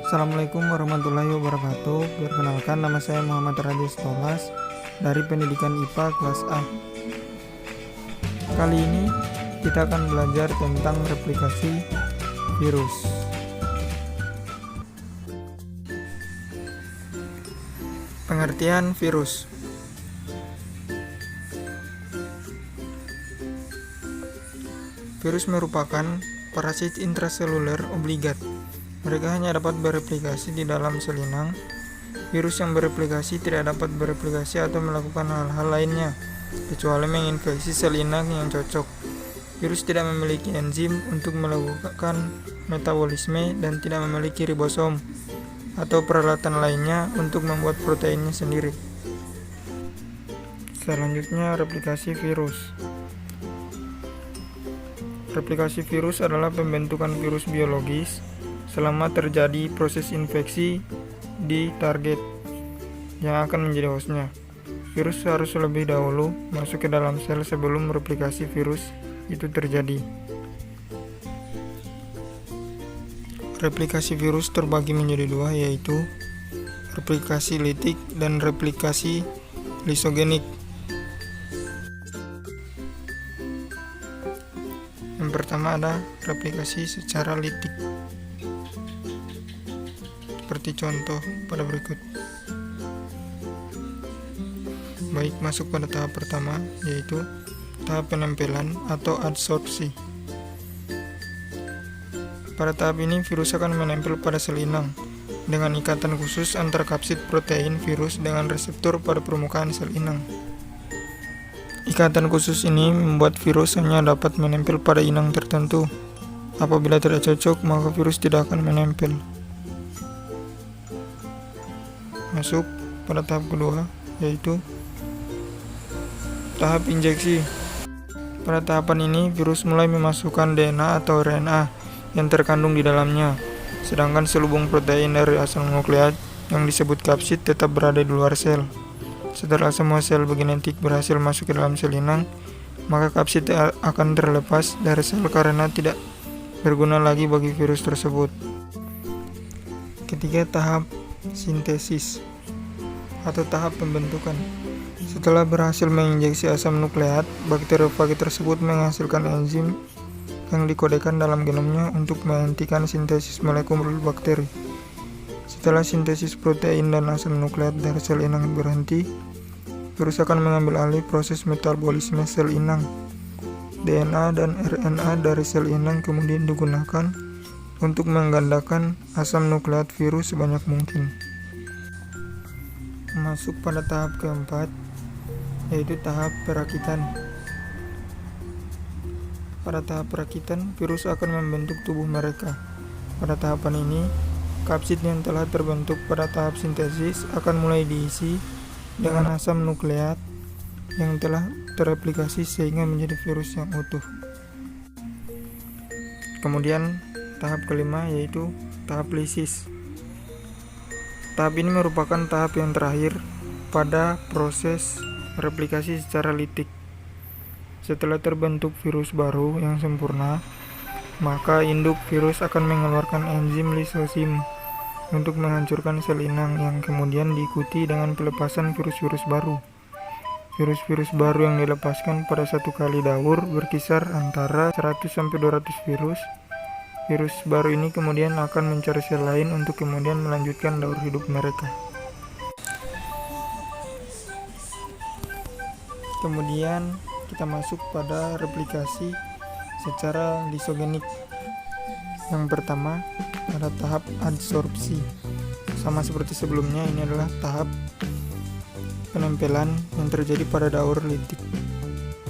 Assalamualaikum warahmatullahi wabarakatuh. Perkenalkan, nama saya Muhammad Radius Tolas dari Pendidikan IPA kelas A. Kali ini kita akan belajar tentang replikasi virus. Pengertian virus. Virus merupakan parasit intraseluler obligat. Mereka hanya dapat bereplikasi di dalam sel inang. Virus yang bereplikasi tidak dapat bereplikasi atau melakukan hal-hal lainnya, kecuali menginfeksi sel inang yang cocok. Virus tidak memiliki enzim untuk melakukan metabolisme dan tidak memiliki ribosom atau peralatan lainnya untuk membuat proteinnya sendiri. Selanjutnya, replikasi virus. Replikasi virus adalah pembentukan virus biologis selama terjadi proses infeksi di target yang akan menjadi hostnya. Virus harus lebih dahulu masuk ke dalam sel sebelum replikasi virus itu terjadi. Replikasi virus terbagi menjadi dua, yaitu replikasi litik dan replikasi lisogenik. Yang pertama ada replikasi secara litik, seperti contoh pada berikut. Baik, masuk pada tahap pertama, yaitu tahap penempelan atau adsorpsi. Pada tahap ini virus akan menempel pada sel inang dengan ikatan khusus antar kapsid protein virus dengan reseptor pada permukaan sel inang. Ikatan khusus ini membuat virus hanya dapat menempel pada inang tertentu. Apabila tidak cocok, maka virus tidak akan menempel. Masuk pada tahap kedua, yaitu tahap injeksi. Pada tahapan ini, virus mulai memasukkan DNA atau RNA yang terkandung di dalamnya, sedangkan selubung protein dari asal nukleat yang disebut kapsid tetap berada di luar sel. Setelah semua sel genetik berhasil masuk ke dalam sel inang, maka kapsid akan terlepas dari sel karena tidak berguna lagi bagi virus tersebut. Ketiga, tahap sintesis atau tahap pembentukan. Setelah berhasil menginjeksi asam nukleat, bakteriofagi tersebut menghasilkan enzim yang dikodekan dalam genomnya untuk menghentikan sintesis molekul bakteri. Setelah sintesis protein dan asam nukleat dari sel inang berhenti, virus akan mengambil alih proses metabolisme sel inang. DNA dan RNA dari sel inang kemudian digunakan untuk menggandakan asam nukleat virus sebanyak mungkin. Masuk pada tahap keempat, yaitu tahap perakitan. Pada tahap perakitan, virus akan membentuk tubuh mereka. Pada tahapan ini, kapsid yang telah terbentuk pada tahap sintesis akan mulai diisi dengan asam nukleat yang telah tereplikasi sehingga menjadi virus yang utuh. Kemudian, tahap kelima yaitu tahap lisis. Tahap ini merupakan tahap yang terakhir pada proses replikasi secara litik. Setelah terbentuk virus baru yang sempurna, maka induk virus akan mengeluarkan enzim lisosim untuk menghancurkan sel inang yang kemudian diikuti dengan pelepasan virus-virus baru. Virus-virus baru yang dilepaskan pada satu kali daur berkisar antara 100-200 virus. Virus baru ini kemudian akan mencari sel lain untuk kemudian melanjutkan daur hidup mereka. Kemudian kita masuk pada replikasi secara lisogenik. Yang pertama ada tahap adsorpsi. Sama seperti sebelumnya, ini adalah tahap penempelan yang terjadi pada daur litik.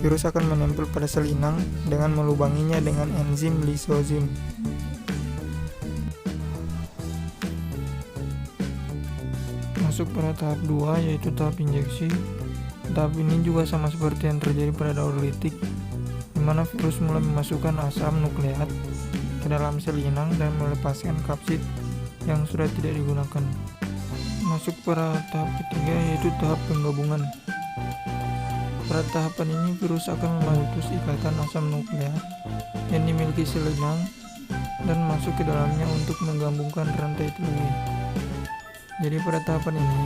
Virus akan menempel pada sel inang dengan melubanginya dengan enzim lisosim. Masuk pada tahap 2, yaitu tahap injeksi. Tahap ini juga sama seperti yang terjadi pada daur litik, di mana virus mulai memasukkan asam nukleat ke dalam sel inang dan melepaskan kapsid yang sudah tidak digunakan. Masuk pada tahap ketiga, yaitu tahap penggabungan. Pada tahapan ini, virus akan memutus ikatan asam nukleat yang dimiliki sel inang dan masuk ke dalamnya untuk menggabungkan rantai telurnya. Jadi pada tahapan ini,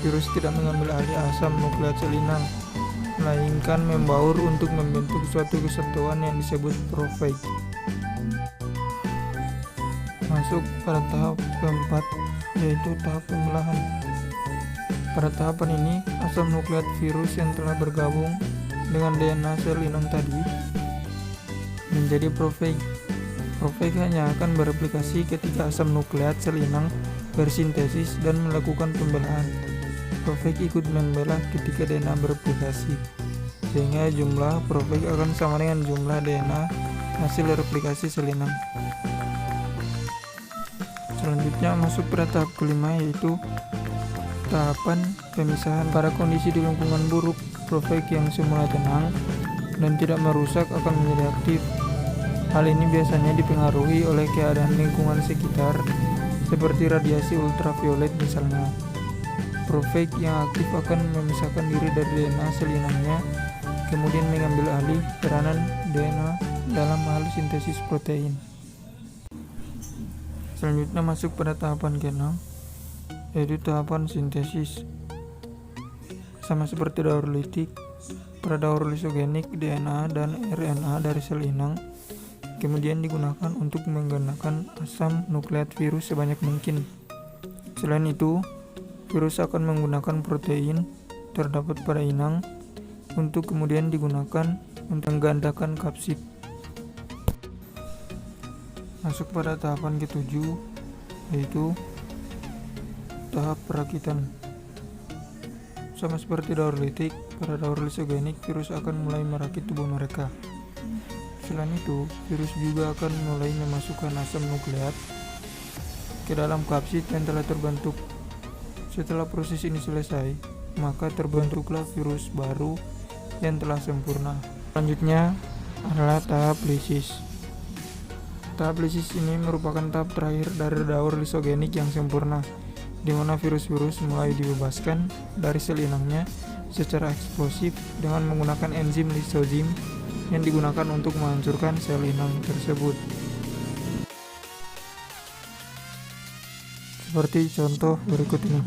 virus tidak mengambil alih asam nukleat sel inang, melainkan membaur untuk membentuk suatu kesatuan yang disebut profag. Masuk pada tahap keempat, yaitu tahap pembelahan. Pada tahapan ini, asam nukleat virus yang telah bergabung dengan DNA sel inang tadi menjadi profag. Profag hanya akan bereplikasi ketika asam nukleat sel inang bersintesis dan melakukan pembelahan. Profag ikut membelah ketika DNA bereplikasi, sehingga jumlah profag akan sama dengan jumlah DNA hasil replikasi sel inang. Selanjutnya masuk pada tahap kelima, yaitu tahapan pemisahan. Pada kondisi di lingkungan buruk, profag yang semula tenang dan tidak merusak akan menjadi aktif. Hal ini biasanya dipengaruhi oleh keadaan lingkungan sekitar, seperti radiasi ultraviolet misalnya. Profag yang aktif akan memisahkan diri dari DNA sel inangnya, kemudian mengambil alih peranan DNA dalam hal sintesis protein. Selanjutnya masuk pada tahapan ke-6, yaitu tahapan sintesis. Sama seperti daur litik, pada daur lisogenik DNA dan RNA dari sel inang kemudian digunakan untuk menggunakan asam nukleat virus sebanyak mungkin. Selain itu, virus akan menggunakan protein terdapat pada inang untuk kemudian digunakan untuk menggandakan kapsid. Masuk pada tahapan ke-7, yaitu tahap perakitan. Sama seperti daur litik, pada daur lisogenik virus akan mulai merakit tubuh mereka. Selain itu, virus juga akan mulai memasukkan asam nukleat ke dalam kapsid yang telah terbentuk. Setelah proses ini selesai, maka terbentuklah virus baru yang telah sempurna. Selanjutnya adalah tahap lisis. Tahap lisis ini merupakan tahap terakhir dari daur lisogenik yang sempurna, di mana virus-virus mulai dibebaskan dari sel inangnya secara eksplosif dengan menggunakan enzim lisozim yang digunakan untuk menghancurkan sel inang tersebut. Seperti contoh berikut ini.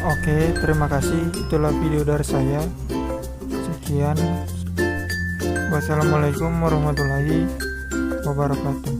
Oke, terima kasih. Itulah video dari saya. Sekian. Wassalamualaikum warahmatullahi wabarakatuh.